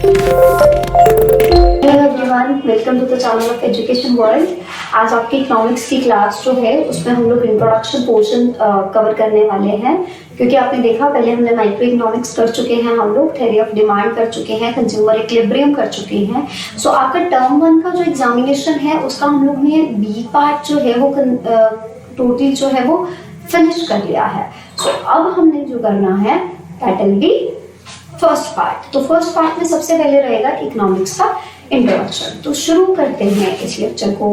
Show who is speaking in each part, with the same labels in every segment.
Speaker 1: Hello everyone, welcome to the channel of education world. आज आपकी economics की class जो है उसमें हम लोग इंट्रोडक्शन पोर्शन कवर करने वाले हैं, क्योंकि आपने देखा पहले हमने माइक्रो इकोनॉमिक्स कर चुके हैं, हम लोग थ्योरी ऑफ डिमांड कर चुके हैं, कंज्यूमर इक्विलिब्रियम कर चुके हैं। सो आपका टर्म 1 का जो एग्जामिनेशन है उसका हम लोग ने बी पार्ट जो है वो टोटल जो है वो फिनिश कर लिया है। सो अब हमने जो करना है that will be first part. तो फर्स्ट पार्ट में सबसे पहले रहेगा इकोनॉमिक्स का इंट्रोडक्शन। तो शुरू करते हैं इस लेक्चर को।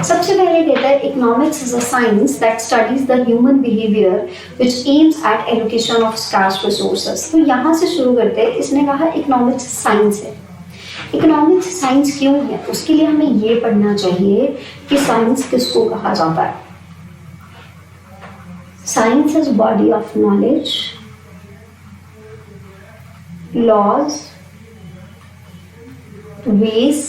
Speaker 1: सबसे पहले कहता है economics is a science that studies the human behaviour which aims at allocation of scarce resources. तो यहाँ से शुरू करते हैं। इसने कहा इकोनॉमिक्स साइंस है। इकोनॉमिक्स साइंस क्यों है, उसके लिए हमें ये पढ़ना चाहिए कि साइंस किसको कहा जाता है। Science is body of knowledge, laws, ways,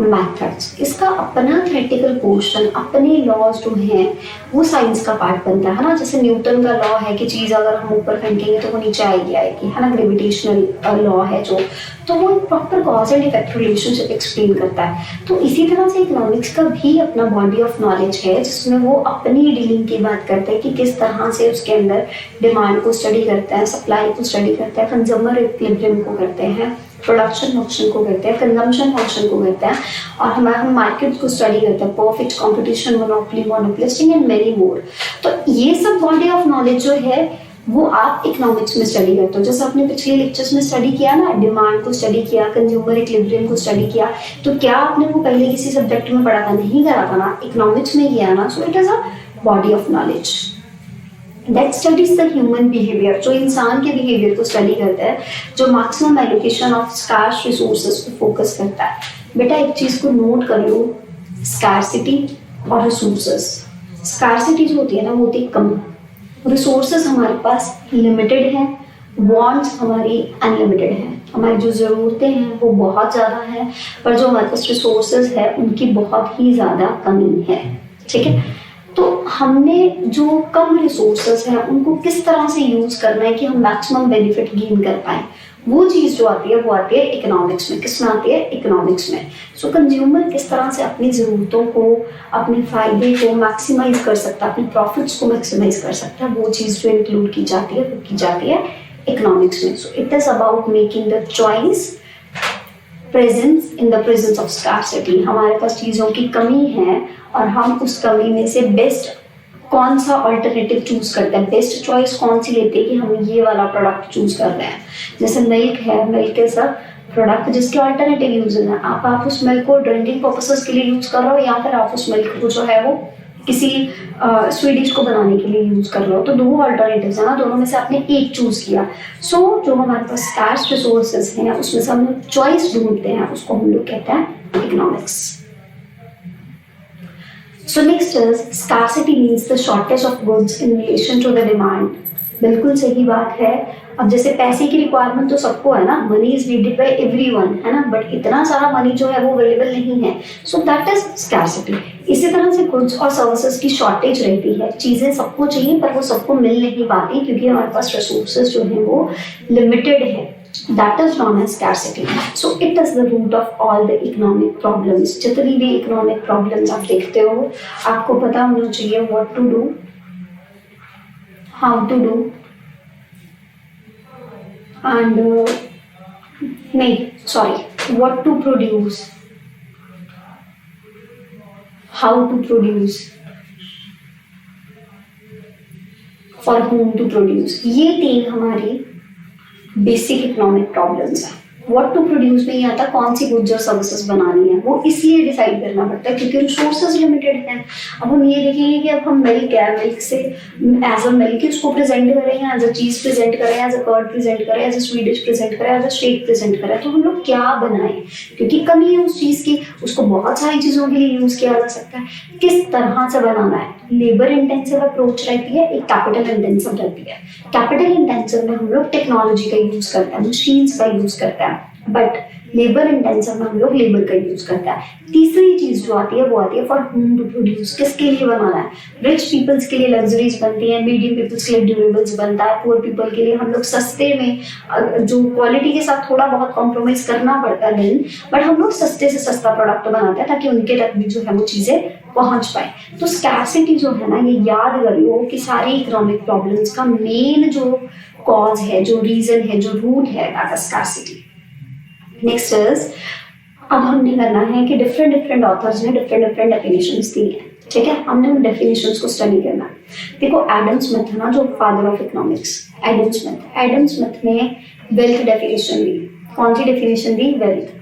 Speaker 1: methods। इसका अपना थ्योरेटिकल पोर्शन, अपने लॉज जो हैं वो साइंस का पार्ट बनता है ना। जैसे न्यूटन का लॉ है कि चीज अगर हम ऊपर फेंकेंगे तो वो नीचे आएगी है ना, ग्रेविटेशनल लॉ है जो, तो वो proper cause and effect relationship explain करता है। तो इसी तरह से इकोनॉमिक्स का भी अपना बॉडी ऑफ नॉलेज है जिसमें वो अपनी डीलिंग की बात करते हैं कि किस तरह से उसके अंदर डिमांड को स्टडी करते हैं, सप्लाई को स्टडी करते हैं, कंज्यूमर इक्विलिब्रियम को करते हैं, प्रोडक्शन फंक्शन को करते हैं, कंजम्पशन फंक्शन को करते हैं, और हम मार्केट को स्टडी करते हैं, perfect competition, monopoly, monopolistic and many more. तो ये सब बॉडी ऑफ नॉलेज जो है वो आप इकोनॉमिक्स में स्टडी करते हो। जैसे आपने पिछले लेक्चर्स में स्टडी किया ना, डिमांड को स्टडी किया, कंज्यूमर इक्विलिब्रियम को स्टडी किया, तो क्या आपने वो पहले किसी सब्जेक्ट में पढ़ा था? नहीं करा था ना, इकोनॉमिक्स में किया ना। सो it is a body of knowledge that studies the human behavior, जो इंसान के बिहेवियर को स्टडी करता है, जो maximum allocation of scarce resources पे फोकस करता है। बेटा एक चीज को नोट कर लो, स्कार्सिटी और रिसोर्सेज। स्कार्सिटी जो होती है ना वो होती है कम, रिसोर्सेज हमारे पास लिमिटेड है, वांट्स हमारी अनलिमिटेड है। हमारी जो ज़रूरतें हैं वो बहुत ज़्यादा है, पर जो हमारे पास रिसोर्सेज है उनकी बहुत ही ज़्यादा कमी है। ठीक है, तो हमने जो कम रिसोर्सेज हैं उनको किस तरह से यूज करना है कि हम मैक्सिमम बेनिफिट गेन कर पाए, वो चीज जो आती है वो आती है इकोनॉमिक्स में। किस में आती है? इकोनॉमिक्स में। सो कंज्यूमर किस तरह से अपनी जरूरतों को, अपने फायदे को मैक्सिमाइज कर सकता है, अपने प्रॉफिट्स को मैक्सिमाइज कर सकता है, वो चीज जो इंक्लूड की जाती है वो की जाती है इकोनॉमिक्स में। सो it is about making the choice presence in the presence of scarcity. हमारे पास चीज़ों की कमी है और हम उस कमी में से बेस्ट कौन सा अल्टरनेटिव चूज करते हैं, बेस्ट चॉइस कौन सी लेते हैं कि हम ये वाला प्रोडक्ट चूज कर रहे हैं। जैसे मिल्क है, मिल्क इज अ प्रोडक्ट जिसके अल्टरनेटिव यूज है। आप उस मिल्क को ड्रिंकिंग पर्पसेस के लिए यूज कर रहे हो या फिर आप उस मिल्क को जो है वो किसी स्वीट डिश को बनाने के लिए यूज कर रहे हो। तो दो अल्टरनेटिव्स है ना, दोनों में से आपने एक चूज किया। सो जो हमारे पास स्कार्स रिसोर्सेज हैं उसमें से हम लोग चॉइस ढूंढते हैं, उसको हम लोग कहते हैं economics. So next is scarcity means the shortage of goods in relation to the demand. बिल्कुल सही बात है। अब जैसे पैसे की रिक्वायरमेंट तो सबको है ना, money is needed bye everyone, है ना, बट इतना सारा मनी जो है वो अवेलेबल नहीं है। So that is scarcity. इसी तरह से गुड्स और सर्विसेज की शॉर्टेज रहती है, चीजें सबको चाहिए पर वो सबको मिल नहीं पाती क्योंकि हमारे पास रिसोर्सेज जो है वो लिमिटेड है। That is known as scarcity. So it is the root of all the economic problems. जितनी भी economic problems आप देखते हो, आपको पता होना चाहिए what to do, how to do, and what to produce, how to produce, for whom to produce। ये तीन हमारी बेसिक इकोनॉमिक प्रॉब्लम्स है। व्हाट टू प्रोड्यूस में ये आता है कौन सी गुड्स और सर्विसेज बनानी है, वो इसलिए डिसाइड करना पड़ता है क्योंकि रिसोर्सेज लिमिटेड हैं। अब हम ये देखेंगे कि अब हम मिल्क है, मिल्क से एज अ मिल्क उसको प्रेजेंट करें या एज अ चीज प्रेजेंट करें, एज अ कर्ड प्रेजेंट करें, as a sweet dish present करें, एज अ शेक प्रेजेंट करें, तो हम लोग क्या बनाएं क्योंकि कमी है उस चीज की। उसको बहुत सारी चीजों के लिए यूज किया जा सकता है। किस तरह से बनाना है, लेबर इंटेंसिव अप्रोच रहती है, एक कैपिटल इंटेंसिव रहती है। कैपिटल इंटेंसिव में हम लोग टेक्नोलॉजी का यूज करते हैं, मशीन्स का यूज करते हैं, बट लेबर इंटेंसिव में हम लोग लेबर का यूज करता है। तीसरी चीज जो आती है वो आती है फॉर होम टू प्रोड्यूस, किसके लिए बनाना है? रिच पीपल्स के लिए लग्जरीज बनती है, मीडियम पीपल्स के लिए ड्यूरेबल्स बनता है, पुअर पीपल के लिए हम लोग सस्ते में जो क्वालिटी के साथ थोड़ा बहुत कॉम्प्रोमाइज करना पड़ता है नहीं, बट हम लोग सस्ते से सस्ता प्रोडक्ट बनाते हैं ताकि उनके तक भी जो है वो चीजें पहुंच पाए। तो स्कैरसिटी जो है ना, ये याद करियो कि सारी इकोनॉमिक प्रॉब्लम्स का मेन जो कॉज है, जो रीजन है, जो रूट है, that is scarcity. Next is, अब हमने करना है कि डिफरेंट ऑथर्स ने डिफरेंट डेफिनेशंस दी हैं, ठीक है? हमने उन डेफिनेशंस को स्टडी करना है। देखो एडम स्मिथ है ना, जो father of economics, Adam Smith ने वेल्थ डेफिनेशन दी। कौन सी डेफिनेशन दी? वेल्थ,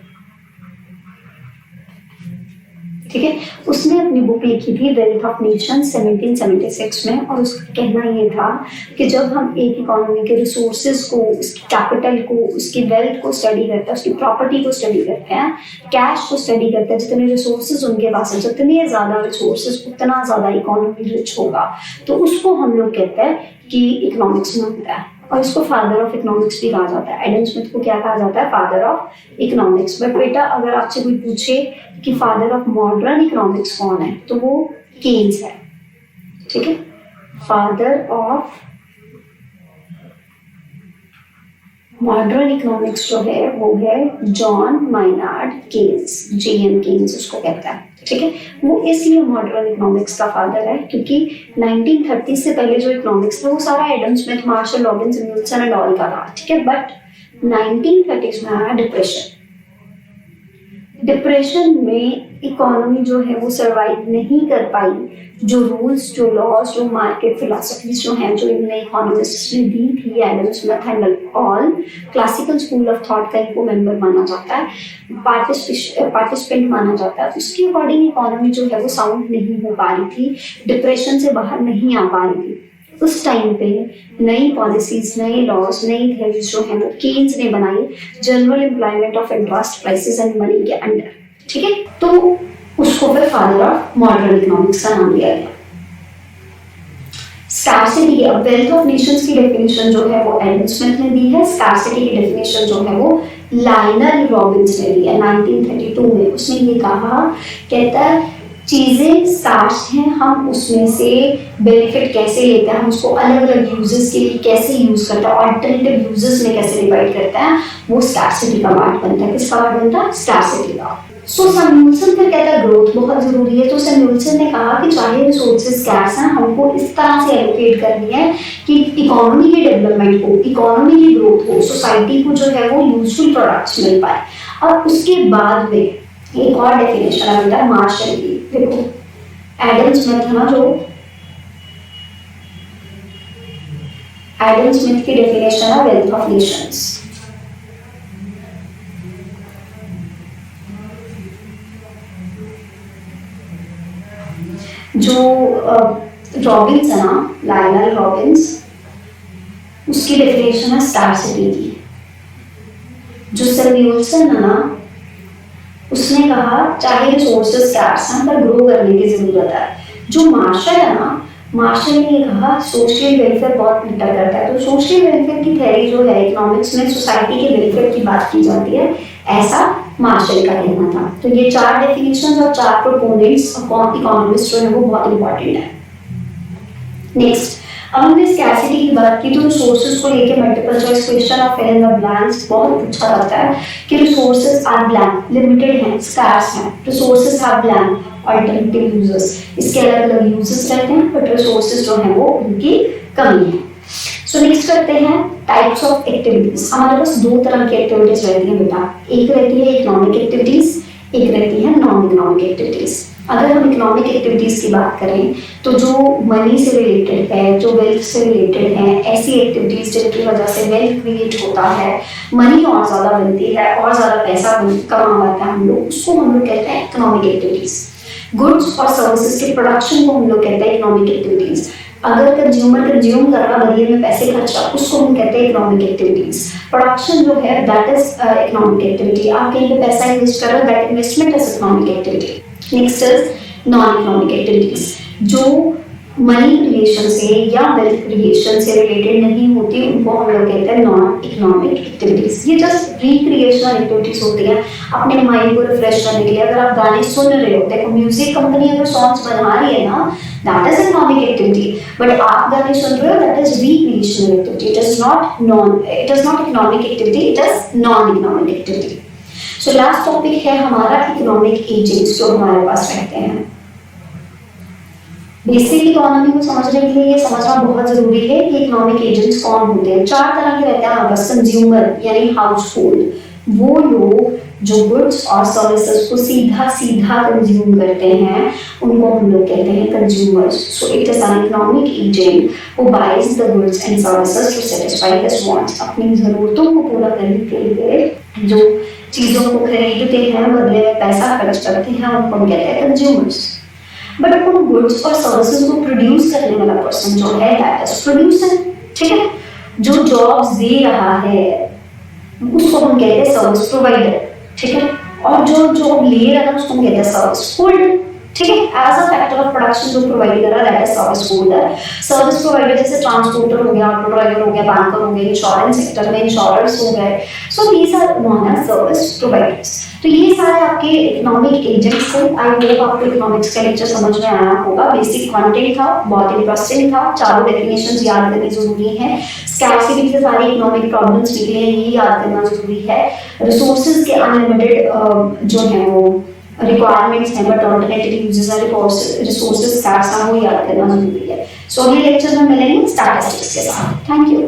Speaker 1: ठीक है? उसने अपनी बुक लिखी थी वेल्थ ऑफ नेशन 1776 में, और उसका कहना ये था कि जब हम एक इकोनॉमी के रिसोर्सेज को, उसकी कैपिटल को, उसकी वेल्थ को स्टडी करते हैं, उसकी प्रॉपर्टी को स्टडी करते हैं, कैश को स्टडी करते हैं, जितने रिसोर्सेज उनके पास है, जितने ज्यादा रिसोर्सेज उतना ज्यादा इकोनॉमी रिच होगा, तो उसको हम लोग कहते हैं कि इकोनॉमिक्स में होता है, और इसको फादर ऑफ इकोनॉमिक्स भी कहा जाता है। एडम स्मिथ को क्या कहा जाता है? Father of economics. बट बेटा अगर आपसे कोई पूछे कि फादर ऑफ मॉडर्न इकोनॉमिक्स कौन है, तो वो केन्स है, ठीक है? फादर ऑफ मॉडर्न इकोनॉमिक्स जो है वो है जॉन माइनार्ड केन्स, जेएम केन्स उसको कहता है, ठीक है? वो इसलिए मॉडर्न इकोनॉमिक्स का फादर है क्योंकि 1930 से पहले जो इकोनॉमिक्स था वो सारा Adam Smith, Marshall Robbins, Wilson and all का था, ठीक है? बट 1930s में आया डिप्रेशन। डिप्रेशन में इकोनॉमी जो है वो सरवाइव नहीं कर पाई। जो रूल्स, जो लॉज, जो मार्केट फिलोसफीज जो हैं, जो इनने इकोनॉमिस्ट्स ने दी थी, Adam Smith and all, classical school of thought का इनको मेंबर माना जाता है, पार्टिसिपेंट माना जाता है। उसके अकॉर्डिंग इकोनॉमी जो है वो साउंड नहीं हो पा रही थी, डिप्रेशन से बाहर नहीं आ पा रही थी। उस टाइम पे नई पॉलिसीज, नए लॉज, नई थ्योरीज जो है वो केन्स ने बनाई, general employment of interest, prices and money के अंडर, ठीक है? तो उसको फिर फादर ऑफ मॉडर्न इकोनॉमिक्स का नाम दिया गया। स्कार्सिटी, अब वेल्थ ऑफ नेशंस की डेफिनेशन जो है वो एडम स्मिथ ने दी है। स्कार्सिटी की डेफिनेशन जो है वो लायनल रॉबिन्स ने दी है 1932 में। उसने ये कहा, कहता है चीजें स्कार्स हैं, हम उसमें से बेनिफिट कैसे लेते हैं, हम उसको अलग अलग यूजेस के लिए कैसे यूज करते हैं, ऑल्टरनेटिव यूजेस में कैसे डिवाइड करते हैं, वो स्कार्सिटी का पार्ट बनता है। किसका पार्ट बनता है? स्कार्सिटी का। सो सैमुअल्सन फिर कहता है ग्रोथ बहुत जरूरी है। तो सैमुअल्सन ने कहा कि चाहे रिसोर्सेज स्कार्स हैं, हमको इस तरह से एलोकेट करनी है कि इकोनॉमी के डेवलपमेंट को, इकोनॉमी की ग्रोथ को, सोसाइटी को जो है वो यूजफुल प्रोडक्ट्स मिल पाए। और उसके बाद में एक और डेफिनेशन आता है मार्शल की। देखो एडम स्मिथ है ना, जो एडम स्मिथ की डेफिनेशन है वेल्थ ऑफ नेशंस। जो रॉबिन्स है ना, लायनल रॉबिन्स, उसकी डेफिनेशन है स्कार्सिटी की। जो सैमुअल्सन है ना, उसने कहा चाहे रिसोर्सेज स्कार्स हैं पर ग्रो करने की जरूरत है। जो मार्शल है ना, मार्शल ने ये कहा सोशल वेलफेयर बहुत मैटर करता है। तो सोशल वेलफेयर की थ्योरी जो है इकोनॉमिक्स में सोसाइटी के वेलफेयर की बात की जाती है, ऐसा मार्शल का कहना था। तो ये चार डेफिनेशंस और चार प्रोपोनेंट्स इकोनॉमिस्ट जो है वो बहुत इंपॉर्टेंट है। नेक्स्ट, अब हमने स्कैर्सिटी की बात की तो रिसोर्सेज को लेके मल्टीपल चॉइस क्वेश्चन और फिल इन द ब्लैंक्स बहुत पूछा जाता है कि रिसोर्सेज आर ब्लैंक, लिमिटेड हैं, स्कार्स हैं, resources are blank, alternative uses, इसके अलग अलग यूजेस रहते हैं बट रिसोर्सेज जो है वो उनकी कमी है। सो नेक्स्ट करते हैं टाइप्स ऑफ एक्टिविटीज। हमारे पास दो तरह की एक्टिविटीज रहती है बेटा, एक रहती है इकोनॉमिक एक्टिविटीज, एक रहती है नॉन इकोनॉमिक एक्टिविटीज। अगर हम इकोनॉमिक एक्टिविटीज की बात करें तो जो मनी से रिलेटेड है, जो वेल्थ से रिलेटेड है, ऐसी एक्टिविटीज जिनकी वजह से वेल्थ क्रिएट होता है, मनी और ज्यादा बनती है और ज्यादा पैसा कमा पाते हैं हम लोग, उसको हम लोग कहते हैं इकोनॉमिक एक्टिविटीज। गुड्स और सर्विसेज के प्रोडक्शन को हम लोग कहते हैं इकोनॉमिक एक्टिविटीज। अगर कंज्यूमर कंज्यूम कर रहा, बदिये में पैसे खर्च रहा, उसको हम कहते हैं इकोनॉमिक एक्टिविटीज। प्रोडक्शन जो है दैट इज इकोनॉमिक एक्टिविटी। आप कहीं पे पैसा इन्वेस्ट कर रहे हो, that investment is economic activity. Next is non economic activities. जो मनी क्रिएशन से या वेल्थ क्रिएशन से रिलेटेड नहीं होती, उनको हम लोग कहते हैं नॉन इकोनॉमिक एक्टिविटीज। ये जस्ट रिक्रिएशनल एक्टिविटीज होती हैं अपने माइंड को रिफ्रेश करने के लिए। अगर आप गाने सुन रहे हो, देखो म्यूजिक कंपनी अगर सॉन्ग्स बना रही है ना, that is economic activity, but आप गाने सुन रहे हो, that is recreational activity. It is not economic activity, it is non economic activity. So last topic है हमारा इकोनॉमिक एजेंट्स जो हमारे पास रहते हैं। बेसिक इकोनॉमी को समझने के लिए ये समझना बहुत जरूरी है कि इकोनॉमिक एजेंट्स कौन होते हैं। चार तरह के रहते हैं हमारे पास। कंज्यूमर यानी हाउस होल्ड, वो लोग जो गुड्स और सर्विसेज को सीधा सीधा कंज्यूम करते हैं, उनको हम लोग कहते हैं consumers. So it is an economic agent who buys the goods and services to satisfy his wants. अपनी जरूरतों को पूरा करने के लिए जो चीजों को खरीदते हैं, बदले में पैसा खर्च करते हैं, उनको हम कहते हैं कंज्यूमर्स। बट उन गुड्स और सर्विसेज को प्रोड्यूस करने वाला पर्सन जो है, दैट इज प्रोड्यूसर। ठीक है, जो जॉब्स दे रहा है उसको हम कहते हैं सर्विस प्रोवाइडर। ठीक है, और जो जॉब ले रहा है उसको हम कहते हैं सर्विस होल्डर। ठीक है, as a factor of production जो प्रोवाइड कर रहा है, that is service holder. Service provider जैसे ट्रांसपोर्टर हो गया, ऑटो ड्राइवर हो गया, बैंकर हो गए, इंश्योरेंस सेक्टर में इंश्योरर्स हो गए। So these are known as service providers. तो ये सारे आपके इकोनॉमिक एजेंट्स थे। आई होप आपको इकोनॉमिक्स का लेक्चर समझ में आया होगा। बेसिक कंटेंट था, बहुत इंटरेस्टिंग था। चारों डेफिनेशंस याद करनी जरूरी है। स्कैर्सिटी से सारी इकोनॉमिक प्रॉब्लम्स निकले हैं, ये याद करना जरूरी है। रिसोर्सेज के अनलिमिटेड जो है वो रिक्वायरमेंट्स हैं, but alternative uses and resources scarce हैं, वो याद करना जरूरी है। सो अगले लेक्चर में मिलेंगे स्टैटिस्टिक्स के साथ। Thank you.